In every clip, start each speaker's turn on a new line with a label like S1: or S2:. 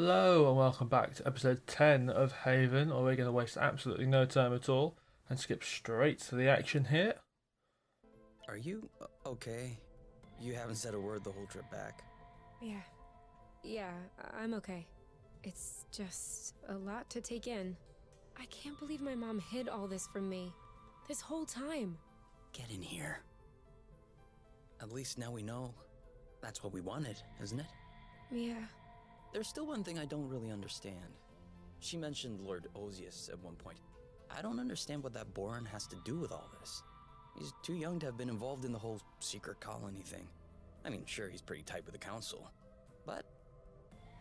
S1: Hello and welcome back to episode 10 of Haven, or we're going to waste absolutely no time at all and skip straight to the action here.
S2: Are you okay? You haven't said a word the whole trip back.
S3: Yeah, I'm okay. It's just a lot to take in. I can't believe my mom hid all this from me. This whole time.
S2: Get in here. At least now we know. That's what we wanted, isn't it?
S3: Yeah.
S2: There's still one thing I don't really understand. She mentioned Lord Osius at one point. I don't understand what that Boran has to do with all this. He's too young to have been involved in the whole secret colony thing. I mean, sure, he's pretty tight with the council. But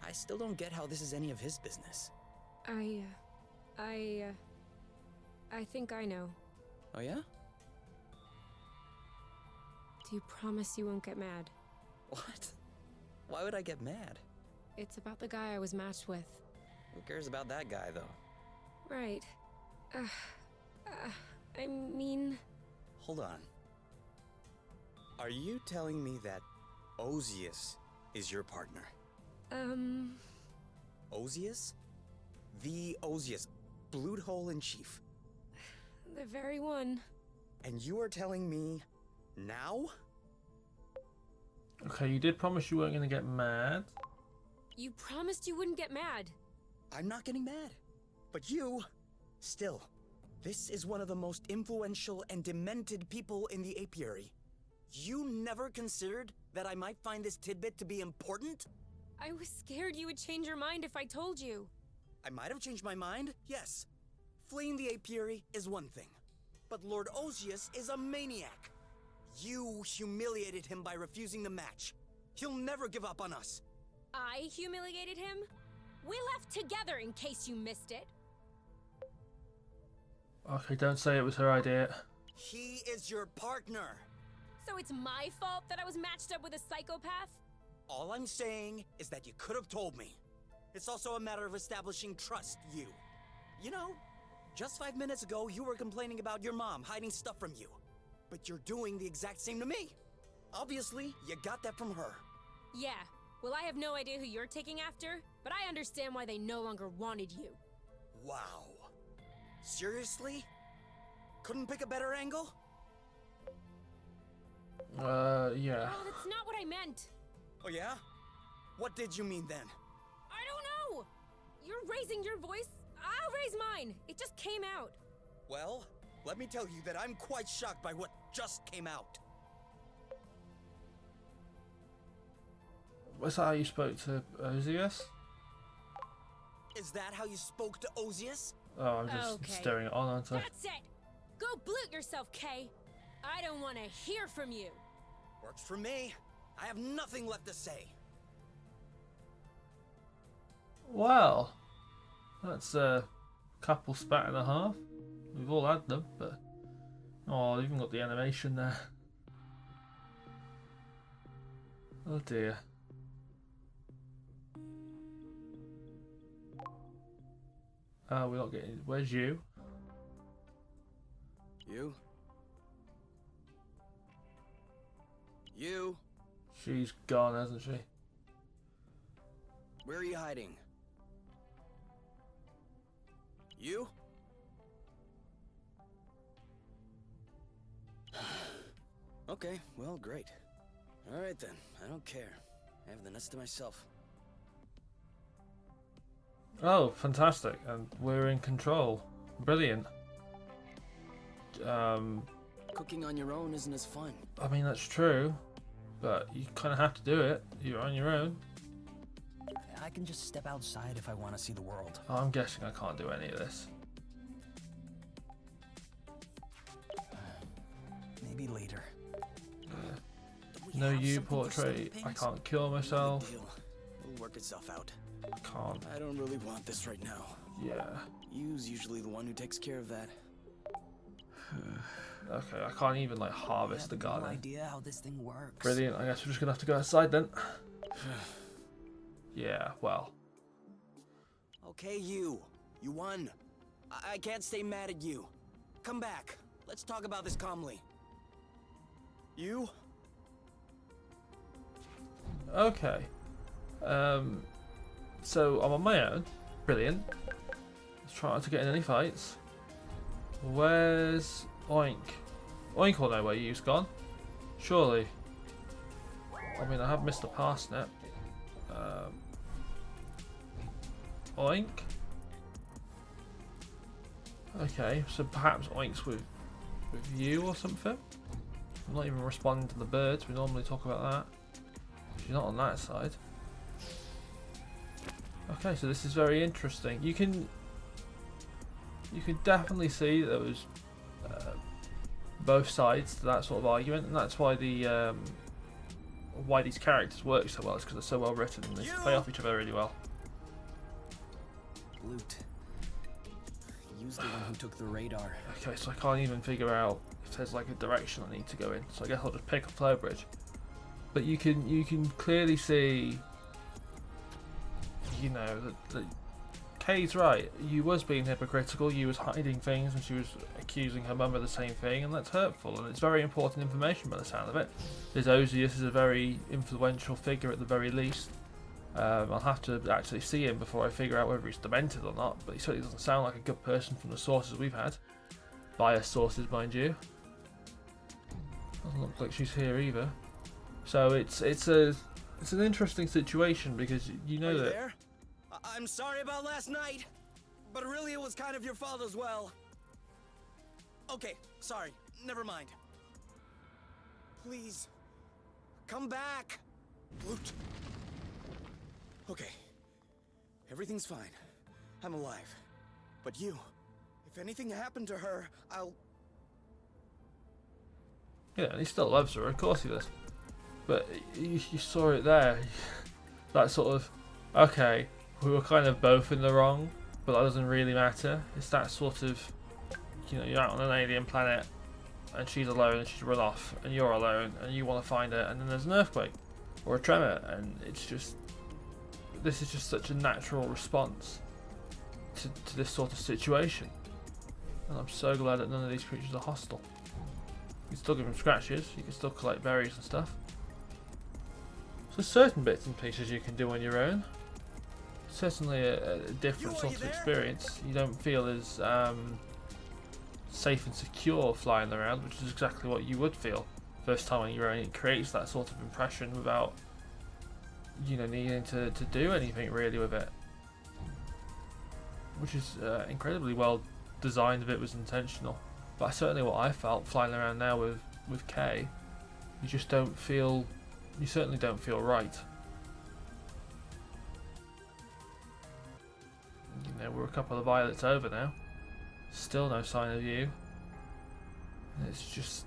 S2: I still don't get how this is any of his business.
S3: I think I know.
S2: Oh yeah?
S3: Do you promise you won't get mad?
S2: What? Why would I get mad?
S3: It's about the guy I was matched with.
S2: Who cares about that guy, though?
S3: Right. I mean...
S2: Hold on. Are you telling me that Osius is your partner? Osius? The Osius, Blood Hole in Chief.
S3: The very one.
S2: And you are telling me now?
S1: Okay, you did promise you weren't going to get mad.
S3: You promised you wouldn't get mad.
S2: I'm not getting mad. But you, still, this is one of the most influential and demented people in the apiary. You never considered that I might find this tidbit to be important?
S3: I was scared you would change your mind if I told you.
S2: I might have changed my mind, yes. Fleeing the apiary is one thing. But Lord Osius is a maniac. You humiliated him by refusing the match. He'll never give up on us.
S3: I humiliated him? We left together in case you missed it.
S1: Okay, don't say it was her idea.
S2: He is your partner.
S3: So it's my fault that I was matched up with a psychopath?
S2: All I'm saying is that you could have told me. It's also a matter of establishing trust, you. You know, just 5 minutes ago you were complaining about your mom hiding stuff from you. But you're doing the exact same to me. Obviously, you got that from her.
S3: Yeah. Well, I have no idea who you're taking after, but I understand why they no longer wanted you.
S2: Wow. Seriously? Couldn't pick a better angle?
S1: Yeah.
S3: Oh, that's not what I meant.
S2: Oh yeah? What did you mean then?
S3: I don't know. You're raising your voice. I'll raise mine. It just came out.
S2: Well, let me tell you that I'm quite shocked by what just came out.
S1: Was that how you spoke to Osius?
S2: Is that how you spoke to Osius?
S1: Oh, I'm just
S3: Okay.
S1: staring it on, aren't I?
S3: That's it. Go blute yourself, Kay. I don't want to hear from you.
S2: Works for me. I have nothing left to say.
S1: Well, that's a couple spat and a half. We've all had them, but... Oh, I've even got the animation there. Oh dear. We're not getting... Where's you?
S2: You? You?
S1: She's gone, hasn't she?
S2: Where are you hiding? You? Okay, well, great. Alright then, I don't care. I have the nest to myself.
S1: Oh, fantastic. And we're in control. Brilliant.
S2: Cooking on your own isn't as fun.
S1: I mean, that's true. But you kind of have to do it. You're on your own.
S2: I can just step outside if I want to see the world.
S1: Oh, I'm guessing I can't do any of this.
S2: Maybe later.
S1: No you portrait. I can't kill myself.
S2: It'll work itself out.
S1: I can't.
S2: I don't really want this right now.
S1: Yeah.
S2: You's usually the one who takes care of that.
S1: Okay, I can't even like harvest the garden.
S2: No idea how this thing works.
S1: Brilliant. I guess we're just gonna have to go outside then. Yeah. Well.
S2: Okay, you. You won. I can't stay mad at you. Come back. Let's talk about this calmly. You?
S1: Okay. So I'm on my own. Brilliant. Let's try not to get in any fights. Where's Oink? Oink will know where you've gone. Surely. I mean, I have missed a parsnip. Oink. Okay, so perhaps Oink's with you or something. I'm not even responding to the birds. We normally talk about that. She's not on that side. Okay, so this is very interesting. You can definitely see there was both sides to that sort of argument, and that's why why these characters work so well. It's because they're so well written and they play off each other really well.
S2: Loot. Use the one who took the radar.
S1: Okay, so I can't even figure out if there's like a direction I need to go in. So I guess I'll just pick a flow bridge. But you can clearly see, you know, that Kay's right. You was being hypocritical. You was hiding things, and she was accusing her mum of the same thing, and that's hurtful. And it's very important information by the sound of it. This Osius is a very influential figure at the very least. I'll have to actually see him before I figure out whether he's demented or not, but he certainly doesn't sound like a good person from the sources we've had. Biased sources, mind you. Doesn't look like she's here either. So it's an interesting situation because you know that.
S2: There? I'm sorry about last night, but really it was kind of your fault as well. Okay, sorry, never mind. Please, come back. Loot. Okay, everything's fine. I'm alive. But you, if anything happened to her, I'll...
S1: Yeah, and he still loves her, of course he does. But you saw it there. That sort of, okay, we were kind of both in the wrong, but that doesn't really matter. It's that sort of, you know, you're out on an alien planet, and she's alone, and she's run off, and you're alone, and you want to find her, and then there's an earthquake, or a tremor, and it's just... This is just such a natural response to this sort of situation, and I'm so glad that none of these creatures are hostile. You can still give them scratches, you can still collect berries and stuff. So certain bits and pieces you can do on your own. Certainly a different sort of experience. You don't feel as safe and secure flying around, which is exactly what you would feel first time on your own. It creates that sort of impression without, you know, needing to do anything really with it, which is incredibly well designed if it was intentional. But certainly what I felt flying around now with Kay, you just don't feel, you certainly don't feel right. You know, we're a couple of violets over now, still no sign of you, and it's just,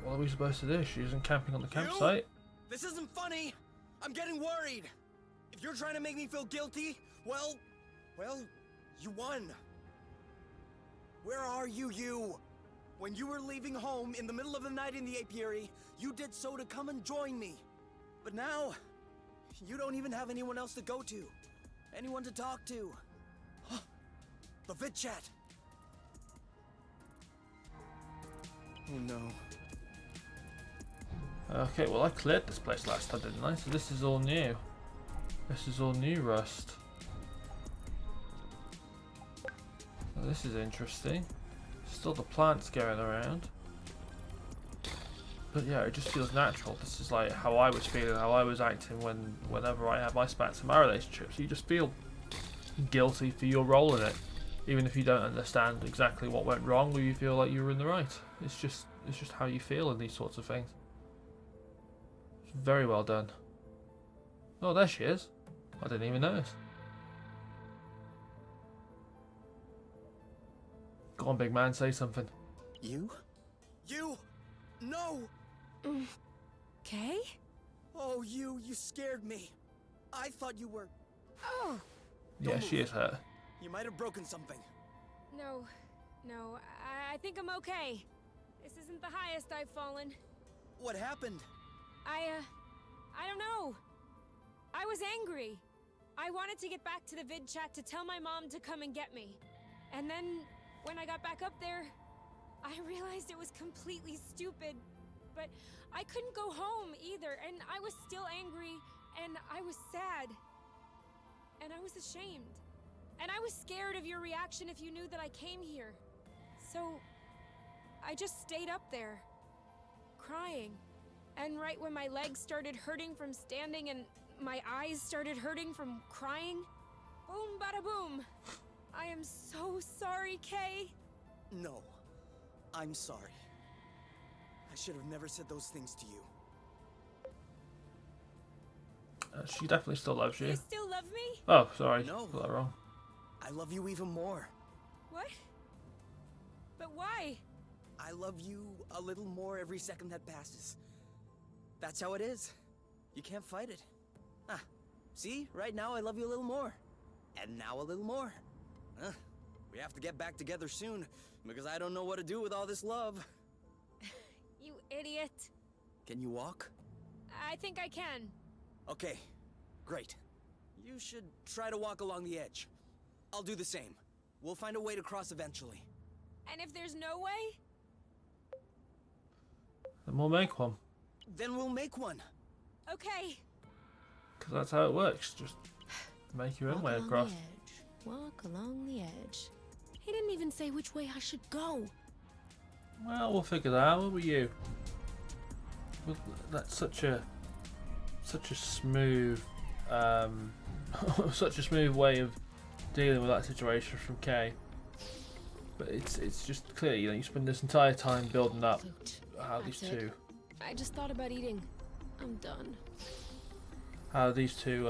S1: what are we supposed to do? She isn't camping on the campsite.
S2: This isn't funny! I'm getting worried! If you're trying to make me feel guilty, well, you won. Where are you? When you were leaving home in the middle of the night in the apiary, you did so to come and join me. But now, you don't even have anyone else to go to. Anyone to talk to. The vid chat. Oh no.
S1: Okay, well I cleared this place last time, didn't I? So this is all new. This is all new rust. Well, this is interesting. Still the plants going around. But yeah, it just feels natural. This is like how I was feeling, how I was acting whenever I have my spats in my relationships. You just feel guilty for your role in it. Even if you don't understand exactly what went wrong or you feel like you were in the right. It's just how you feel in these sorts of things. Very well done. Oh, there she is. I didn't even notice. Go on, big man, say something.
S2: You? No!
S3: Kay?
S2: Oh, you scared me. I thought you were...
S3: Oh!
S1: Yeah, she is hurt.
S2: You might have broken something.
S3: No, I think I'm okay. This isn't the highest I've fallen.
S2: What happened?
S3: I don't know. I was angry. I wanted to get back to the vid chat to tell my mom to come and get me. And then, when I got back up there, I realized it was completely stupid. But I couldn't go home either, and I was still angry, And I was sad. And I was ashamed. And I was scared of your reaction if you knew that I came here. So I just stayed up there, crying. And right when my legs started hurting from standing and my eyes started hurting from crying, boom bada boom. I am so sorry, Kay.
S2: No, I'm sorry. I should have never said those things to you.
S1: She definitely still loves you.
S3: You still love me?
S1: Oh, sorry.
S2: No.
S1: Got that wrong.
S2: I love you even more.
S3: What? But why?
S2: I love you a little more every second that passes. That's how it is. You can't fight it. Ah, see? Right now I love you a little more. And now a little more. We have to get back together soon, because I don't know what to do with all this love.
S3: You idiot.
S2: Can you walk?
S3: I think I can.
S2: Okay, great. You should try to walk along the edge. I'll do the same. We'll find a way to cross eventually.
S3: And if there's no way?
S1: Then we'll make one.
S2: Then we'll make one.
S3: Okay.
S1: Because that's how it works. Just make your own way across.
S3: Walk along the edge. He didn't even say which way I should go.
S1: Well, we'll figure that out. What about you? Well, that's such a smooth, such a smooth way of dealing with that situation from Kay. But it's just clear, you know, you spend this entire time building up how these two,
S3: I just thought about eating. I'm done.
S1: how these two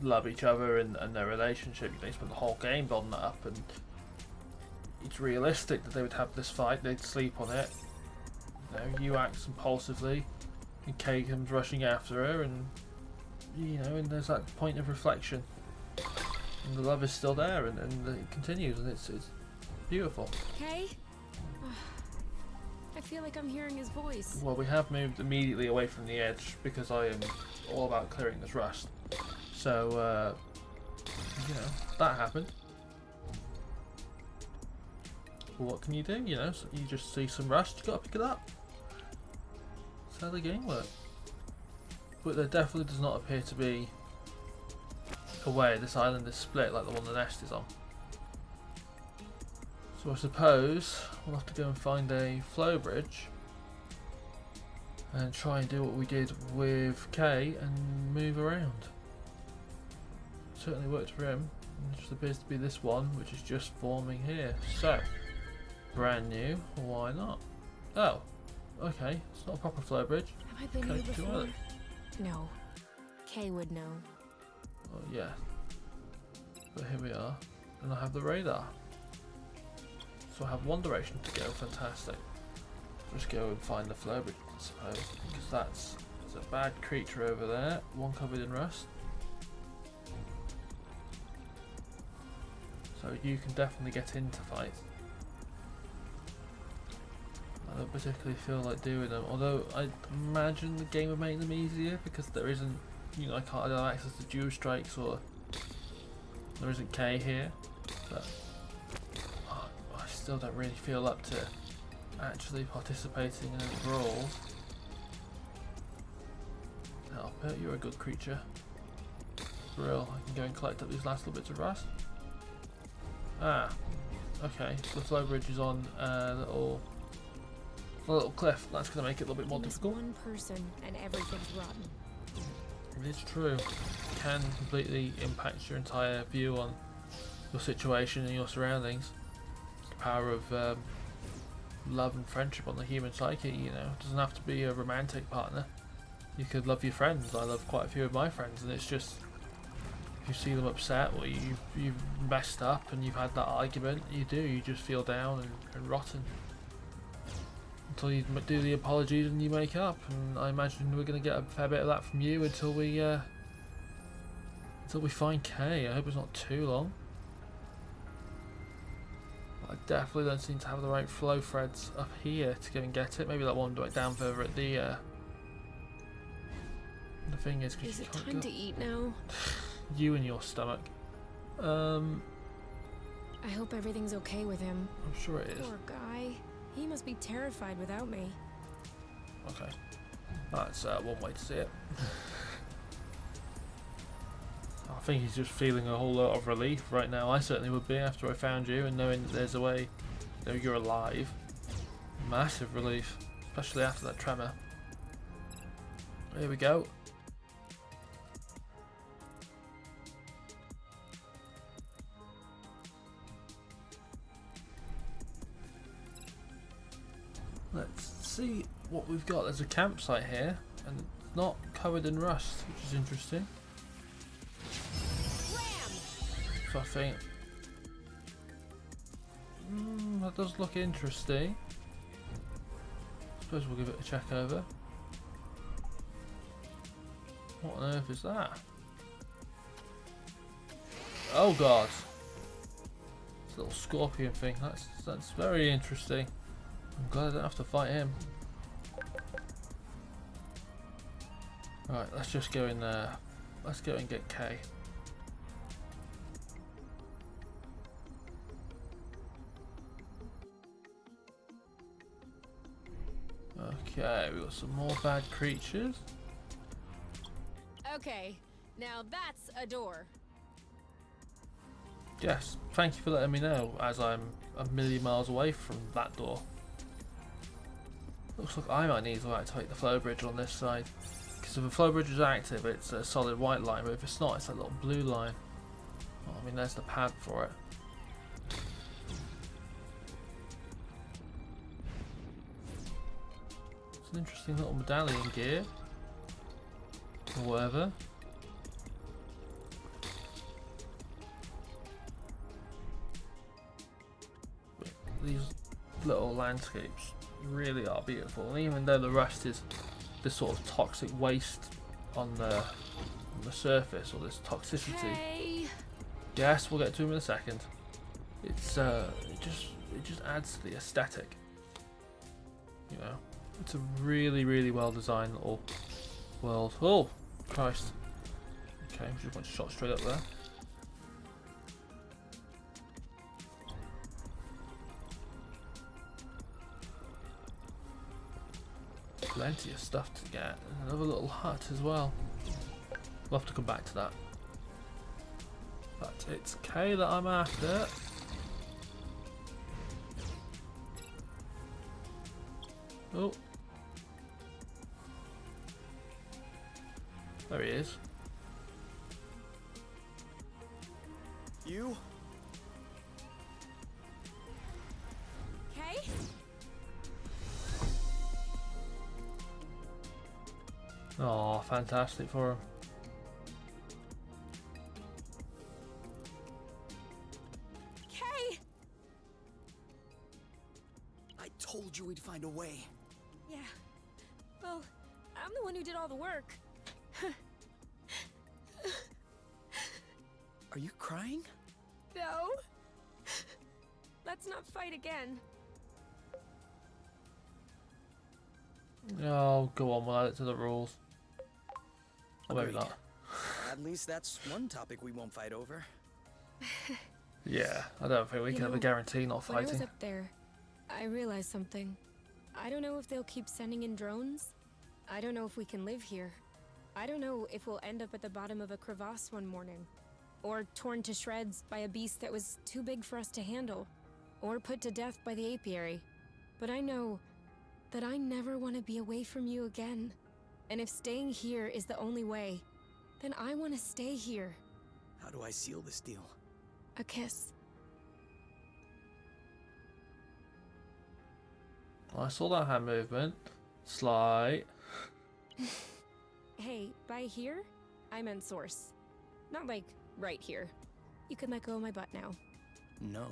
S1: love each other and their relationship. You know, you spend the whole game building that up, and it's realistic that they would have this fight. They'd sleep on it. You know, you act impulsively, and Kay comes rushing after her, and you know, and there's that point of reflection, and the love is still there, and it continues, and it's beautiful.
S3: Okay? I feel like I'm hearing his voice.
S1: Well, we have moved immediately away from the edge because I am all about clearing this rust. So, you know, that happened. Well, what can you do? You know, so you just see some rust, you gotta pick it up. That's how the game works. But there definitely does not appear to be a way this island is split like the one the nest is on. So I suppose we'll have to go and find a flow bridge and try and do what we did with Kay and move around. Certainly worked for him. It just appears to be this one, which is just forming here. So, brand new, why not? Oh, okay, it's not a proper flow bridge.
S3: Have I been here before? No. Kay would know.
S1: Oh yeah. But here we are, and I have the radar. So I have one direction to go, fantastic. Just go and find the flow bridge, I suppose, because there's a bad creature over there, one covered in rust. So you can definitely get into fights. I don't particularly feel like doing them, although I imagine the game would make them easier because there isn't, you know, I don't have access to dual strikes, or there isn't K here, but I still don't really feel up to actually participating in any brawls. Help it, you're a good creature. Brill, I can go and collect up these last little bits of rust. Ah, okay, so the flow bridge is on a little cliff. That's going to make it a little bit more difficult.
S3: One person and everything's rotten.
S1: It is true. It can completely impact your entire view on your situation and your surroundings. The power of love and friendship on the human psyche, you know. It doesn't have to be a romantic partner. You could love your friends. I love quite a few of my friends, and it's just, if you see them upset or you've messed up and you've had that argument, you just feel down and rotten. Until you do the apologies and you make up, and I imagine we're going to get a fair bit of that from you until we find Kay. I hope it's not too long. I definitely don't seem to have the right flow threads up here to go and get it. Maybe that one right down further at the thing is, because you
S3: it
S1: can't
S3: time
S1: go.
S3: to eat now?
S1: You and your stomach.
S3: I hope everything's okay with him.
S1: I'm sure it is.
S3: Poor guy. He must be terrified without me.
S1: Okay, that's one way to see it. think he's just feeling a whole lot of relief right now. I certainly would be after I found you and knowing that there's a way, you know, you're alive. Massive relief, especially after that tremor. Here we go. Let's see what we've got. There's a campsite here, and it's not covered in rust, which is interesting. So I think that does look interesting. Suppose we'll give it a check over. What on earth is that? Oh god! It's a little scorpion thing. That's very interesting. I'm glad I don't have to fight him. Right, let's just go in there. Let's go and get Kay. Okay, we got some more bad creatures.
S3: Okay, now that's a door.
S1: Yes, thank you for letting me know, as I'm a million miles away from that door. Looks like I might need to activate the flow bridge on this side. Because if the flow bridge is active, it's a solid white line, but if it's not, it's a little blue line. Well, I mean, there's the pad for it. It's an interesting little medallion gear. Or whatever. But these little landscapes really are beautiful, and even though the rust is this sort of toxic waste on the surface, or this toxicity.
S3: Hey.
S1: Yes, we'll get to him in a second. It's it just adds to the aesthetic. You know, it's a really well designed little world. Oh Christ! Okay, we just went shot straight up there. Plenty of stuff to get. Another little hut as well. We'll have to come back to that. But it's Kay that I'm after. Oh. There he is.
S2: You?
S3: Kay?
S1: Oh, fantastic for him.
S3: Kay!
S2: I told you we'd find a way.
S3: Yeah. Well, I'm the one who did all the work.
S2: Are you crying?
S3: No. Let's not fight again.
S1: Oh, go on, we'll add it to the rules. Or maybe
S2: Agreed.
S1: not.
S2: At least that's one topic we won't fight over.
S1: Yeah, I don't think we
S3: You
S1: can have a
S3: know,
S1: guarantee not
S3: When I was
S1: fighting.
S3: up there, I realized something. I don't know if they'll keep sending in drones. I don't know if we can live here. I don't know if we'll end up at the bottom of a crevasse one morning. Or torn to shreds by a beast that was too big for us to handle. Or put to death by the apiary. But I know that I never want to be away from you again. And if staying here is the only way, then I want to stay here.
S2: How do I seal this deal?
S3: A kiss.
S1: I saw that hand movement. Sly.
S3: Hey, by here, I meant source. Not like right here. You can let go of my butt now.
S2: No.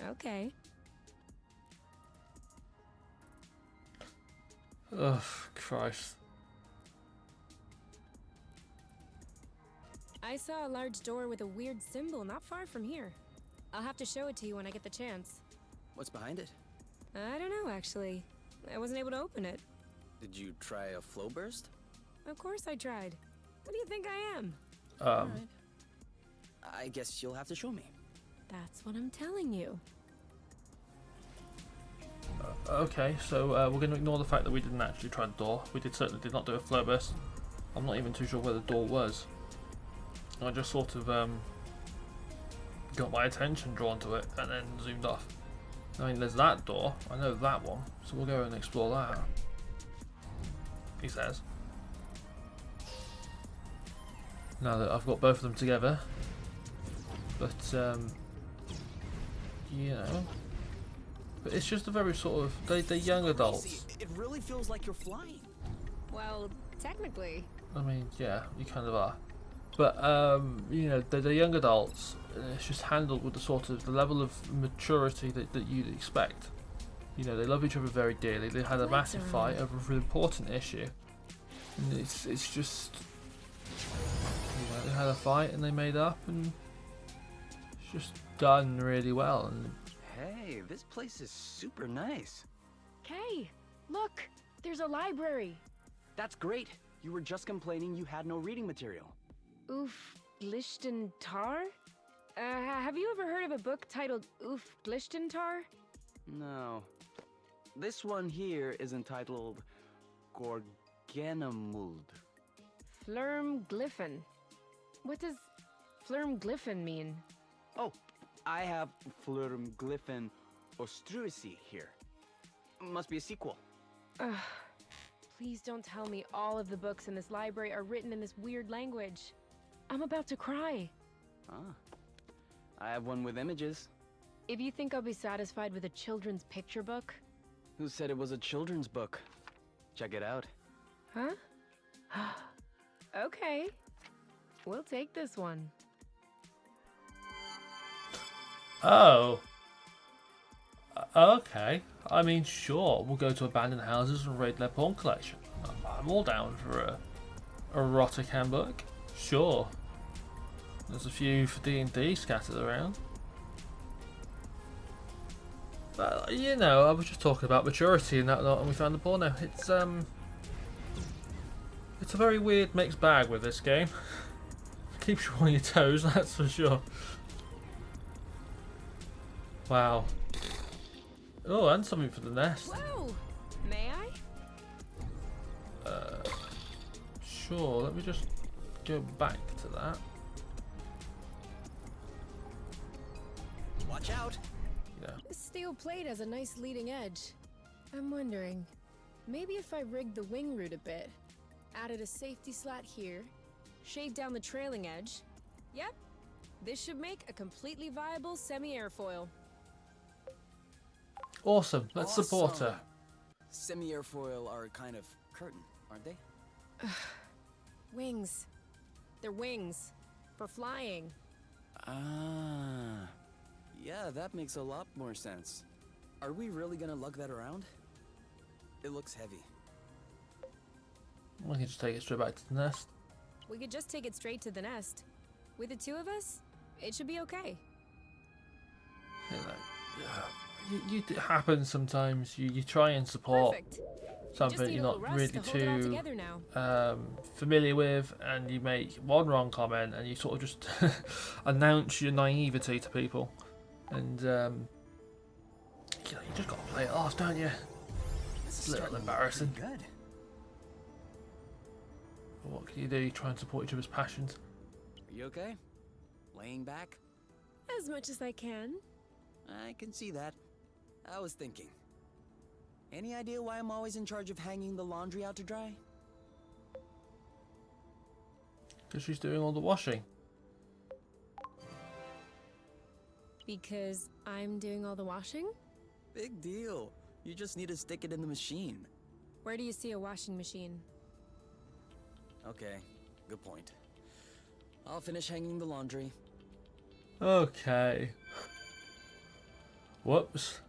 S3: Okay.
S1: Ugh, Christ.
S3: I saw a large door with a weird symbol not far from here. I'll have to show it to you when I get the chance.
S2: What's behind it?
S3: I don't know, actually. I wasn't able to open it.
S2: Did you try a flow burst?
S3: Of course I tried. What do you think I am?
S2: Alright. I guess you'll have to show me.
S3: That's what I'm telling you.
S1: Okay, so we're going to ignore the fact that we didn't actually try the door. We certainly did not do a flow burst. I'm not even too sure where the door was. I just sort of got my attention drawn to it and then zoomed off. I mean, there's that door. I know that one, so we'll go and explore that. He says. Now that I've got both of them together, but you know, but it's just a very sort of they're young adults.
S2: It really feels like you're flying.
S3: Well, technically.
S1: I mean, yeah, you kind of are. But you know, they're young adults. And it's just handled with the sort of the level of maturity that you'd expect. You know, they love each other very dearly. They had a massive fight over an important issue, and it's just, you know, they had a fight and they made up, and it's just done really well. And
S2: Hey, this place is super nice.
S4: Kay, look, there's a library.
S2: That's great. You were just complaining you had no reading material.
S4: Oof, Glishtentar? Have you ever heard of a book titled Oof, Glishtentar?
S2: No. This one here is entitled Gorganamuld.
S4: Flurmglyphin. What does Flurmglyphin mean?
S2: Oh, I have Flurmglyphin Ostruisi here. Must be a sequel.
S4: Ugh. Please don't tell me all of the books in this library are written in this weird language. I'm about to cry.
S2: Ah. I have one with images.
S4: If you think I'll be satisfied with a children's picture book...
S2: Who said it was a children's book? Check it out.
S4: Huh? Okay. We'll take this one.
S1: oh, okay. I mean, sure, we'll go to abandoned houses and raid their porn collection. I'm all down for a erotic handbook. Sure. There's a few for D&D scattered around. But, you know, I was just talking about maturity and that lot, and we found the porno. It's a very weird mixed bag with this game. Keeps you on your toes, that's for sure. Wow. Oh, and something for the nest.
S3: Whoa! May I?
S1: Sure, let me just go back to that.
S2: Watch out!
S1: Yeah.
S3: This steel plate has a nice leading edge. I'm wondering, maybe if I rigged the wing root a bit, added a safety slat here, shaved down the trailing edge. Yep, this should make a completely viable semi-airfoil.
S1: Awesome, let's support her.
S2: Semi-airfoil are kind of curtain, aren't they?
S3: Wings. They're wings. For flying.
S2: Ah. Yeah, that makes a lot more sense. Are we really gonna lug that around? It looks heavy.
S1: We can just take it straight back to the nest.
S3: We could just take it straight to the nest. With the two of us, it should be okay.
S1: You know, it happens sometimes. You try and support
S3: Perfect.
S1: something you're not really
S3: to hold it all
S1: too
S3: together now.
S1: familiar with, and you make one wrong comment, and you sort of just announce your naivety to people, and you know, you just got to play it off, don't you? It's a little embarrassing.
S2: Good.
S1: But what can you do? You try and support each other's passions.
S2: Are you okay? Laying back?
S3: As much as I can.
S2: I can see that. I was thinking. Any idea why I'm always in charge of hanging the laundry out to dry?
S1: Because she's doing all the washing.
S3: Because I'm doing all the washing?
S2: Big deal. You just need to stick it in the machine.
S3: Where do you see a washing machine?
S2: Okay, good point. I'll finish hanging the laundry.
S1: Okay. Whoops.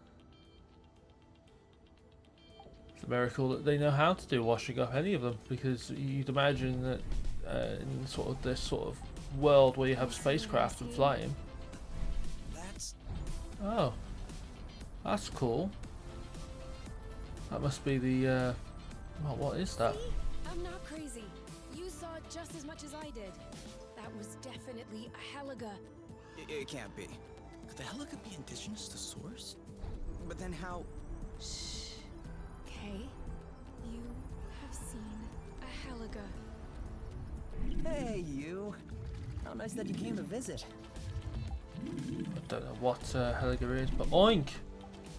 S1: It's a miracle that they know how to do washing up, any of them, because you'd imagine that in sort of this sort of world where you have spacecraft and flying.
S2: That's...
S1: Oh, that's cool. That must be the well, what is that?
S3: See? I'm not crazy. You saw it just as much as I did. That was definitely a Heliga.
S2: It can't be. Could the Heliga be indigenous to Source? But then how...
S3: Shh. Okay. You have seen a Heliga.
S2: Hey, you. How nice that you came to visit.
S1: I don't know what Helga is, but oink!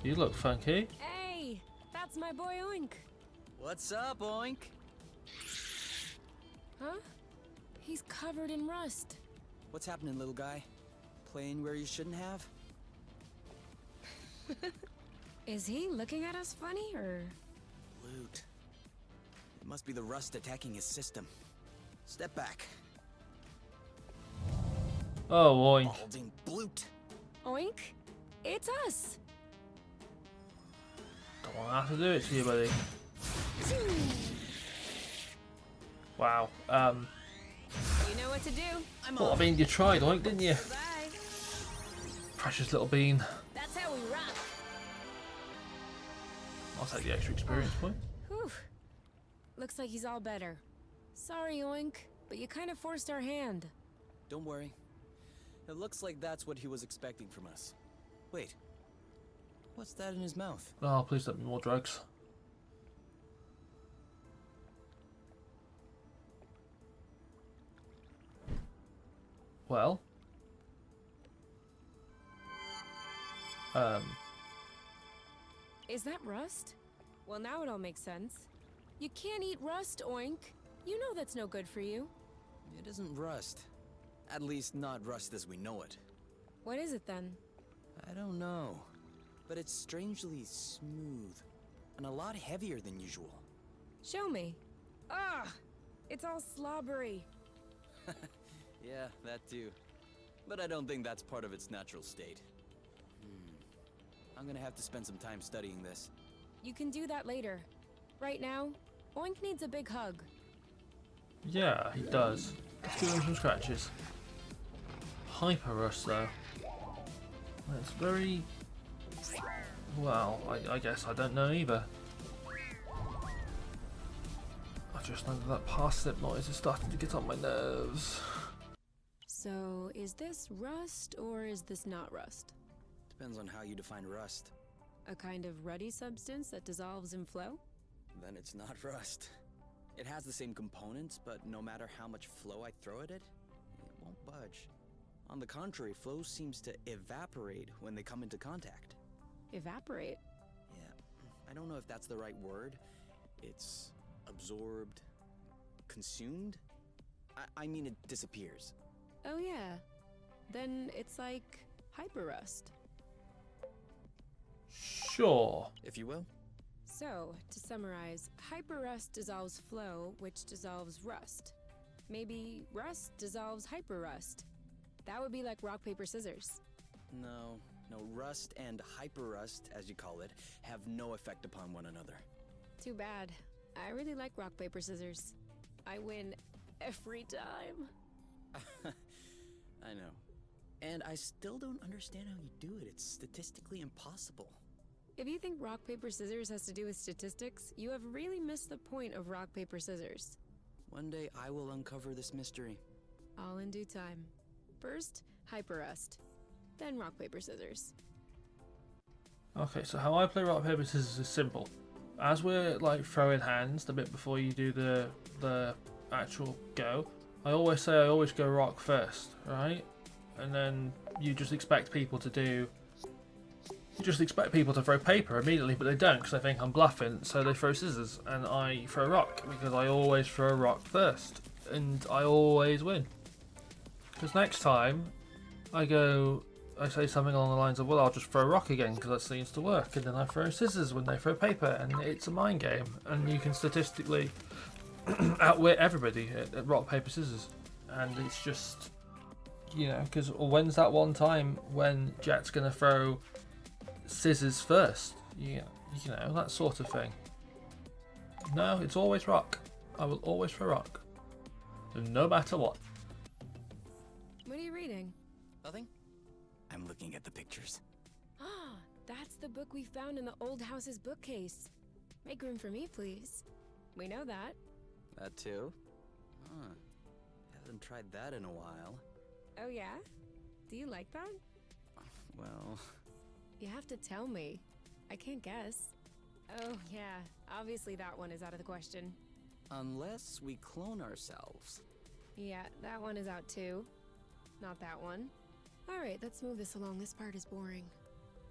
S1: You look funky.
S3: Hey, that's my boy Oink.
S2: What's up, Oink?
S3: Huh? He's covered in rust.
S2: What's happening, little guy? Playing where you shouldn't have?
S3: Is he looking at us funny, or...?
S2: Loot. It must be the rust attacking his system. Step back.
S1: Oh, oink.
S2: Balding blute.
S3: Oink? It's us!
S1: Don't want to have to do it to you, buddy. Wow.
S3: You know what to do.
S2: I'm
S1: Well, I
S2: off.
S1: mean, you tried, oink, didn't you?
S3: Bye.
S1: Precious little bean.
S3: That's how we rock.
S1: I'll take the extra experience point.
S3: Whew. Looks like he's all better. Sorry, Oink, but you kind of forced our hand.
S2: Don't worry. It looks like that's what he was expecting from us. Wait. What's that in his mouth?
S1: Oh, please don't be more drugs. Well.
S3: Is that rust? Well, now it all makes sense. You can't eat rust, Oink. You know that's no good for you.
S2: It isn't rust. At least not rust as we know it.
S3: What is it then?
S2: I don't know. But it's strangely smooth. And a lot heavier than usual.
S3: Show me. Ugh! It's all slobbery.
S2: Yeah, that too. But I don't think that's part of its natural state. I'm gonna have to spend some time studying this.
S3: You can do that later. Right now, Oink needs a big hug.
S1: Yeah, he does. Let's give him some scratches. Hyper Rush, though. It's very... Well, I guess I don't know either. I just know that parsnip noise is starting to get on my nerves.
S3: So, is this rust or is this not rust?
S2: Depends on how you define rust.
S3: A kind of ruddy substance that dissolves in flow?
S2: Then it's not rust. It has the same components, but no matter how much flow I throw at it, it won't budge. On the contrary, flow seems to evaporate when they come into contact.
S3: Evaporate?
S2: Yeah, I don't know if that's the right word. It's absorbed, consumed? I mean, it disappears.
S3: Oh yeah. Then it's like hyper rust.
S1: Sure.
S2: If you will.
S3: So, to summarize, hyper rust dissolves flow, which dissolves rust. Maybe rust dissolves hyper rust. That would be like rock, paper, scissors.
S2: No, rust and hyper rust, as you call it, have no effect upon one another.
S3: Too bad. I really like rock, paper, scissors. I win every time.
S2: I know. And I still don't understand how you do it. It's statistically impossible.
S3: If you think rock, paper, scissors has to do with statistics, you have really missed the point of rock, paper, scissors.
S2: One day I will uncover this mystery.
S3: All in due time. First, hyper rust. Then rock, paper, scissors.
S1: Okay, so how I play rock, paper, scissors is simple. As we're like throwing hands, the bit before you do the actual go, I always say I always go rock first, right? And then you just expect people to do... You just expect people to throw paper immediately, but they don't because they think I'm bluffing, so they throw scissors, and I throw rock because I always throw rock first, and I always win. Because next time, I say something along the lines of, well, I'll just throw rock again because that seems to work, and then I throw scissors when they throw paper, and it's a mind game, and you can statistically outwit everybody at rock, paper, scissors. And it's just, you know, because when's that one time when Jett's going to throw scissors first? You know, that sort of thing. No, it's always rock. I will always throw rock. No matter what.
S3: What are you reading?
S2: Nothing? I'm looking at the pictures.
S3: Ah, that's the book we found in the old house's bookcase. Make room for me, please. We know that.
S2: That too? Huh. Haven't tried that in a while.
S3: Oh yeah? Do you like that?
S2: Well...
S3: You have to tell me. I can't guess. Oh yeah, obviously that one is out of the question.
S2: Unless we clone ourselves.
S3: Yeah, that one is out too.
S4: Not that one. Alright, let's move this along. This part is boring.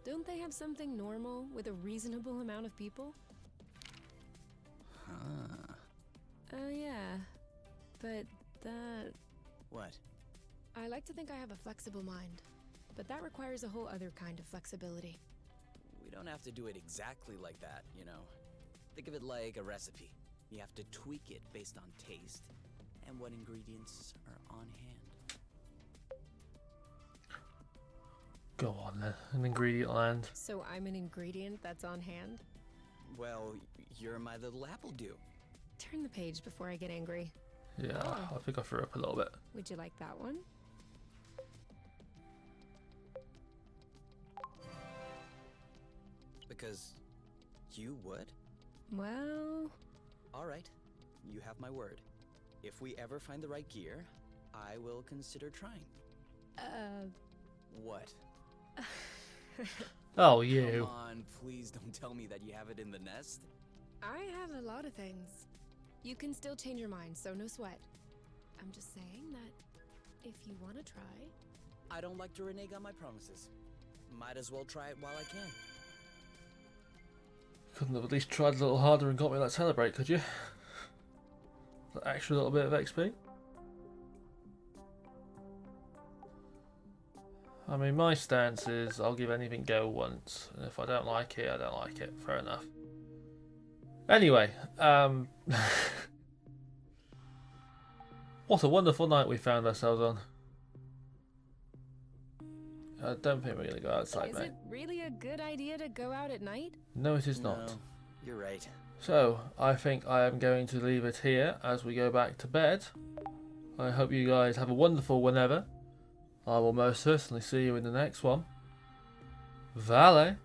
S4: Don't they have something normal with a reasonable amount of people?
S2: Huh.
S4: Oh, yeah. But that...
S2: What?
S4: I like to think I have a flexible mind, but that requires a whole other kind of flexibility.
S2: We don't have to do it exactly like that, you know. Think of it like a recipe. You have to tweak it based on taste and what ingredients are on hand.
S1: Go on then, an ingredient land.
S4: So I'm an ingredient that's on hand?
S2: Well, you're my little apple dew.
S4: Turn the page before I get angry.
S1: Yeah,
S4: Oh.
S1: I think I threw up a little bit.
S4: Would you like that one?
S2: Because you would?
S4: Well...
S2: All right, you have my word. If we ever find the right gear, I will consider trying. What?
S1: Oh,
S2: Come
S1: you.
S2: on, please don't tell me that you have it in the nest.
S4: I have a lot of things. You can still change your mind, so no sweat. I'm just saying that if you want to try...
S2: I don't like to renege on my promises. Might as well try it while I can.
S1: Couldn't have at least tried a little harder and got me that celebrate, could you? That extra little bit of XP? I mean, my stance is I'll give anything go once, and if I don't like it, I don't like it. Fair enough. Anyway, what a wonderful night we found ourselves on. I don't think we're going to go outside,
S4: Is
S1: mate.
S4: it really a good idea to go out at night?
S1: No, it is not.
S2: No, you're right.
S1: So, I think I am going to leave it here as we go back to bed. I hope you guys have a wonderful whenever. I will most certainly see you in the next one. Vale.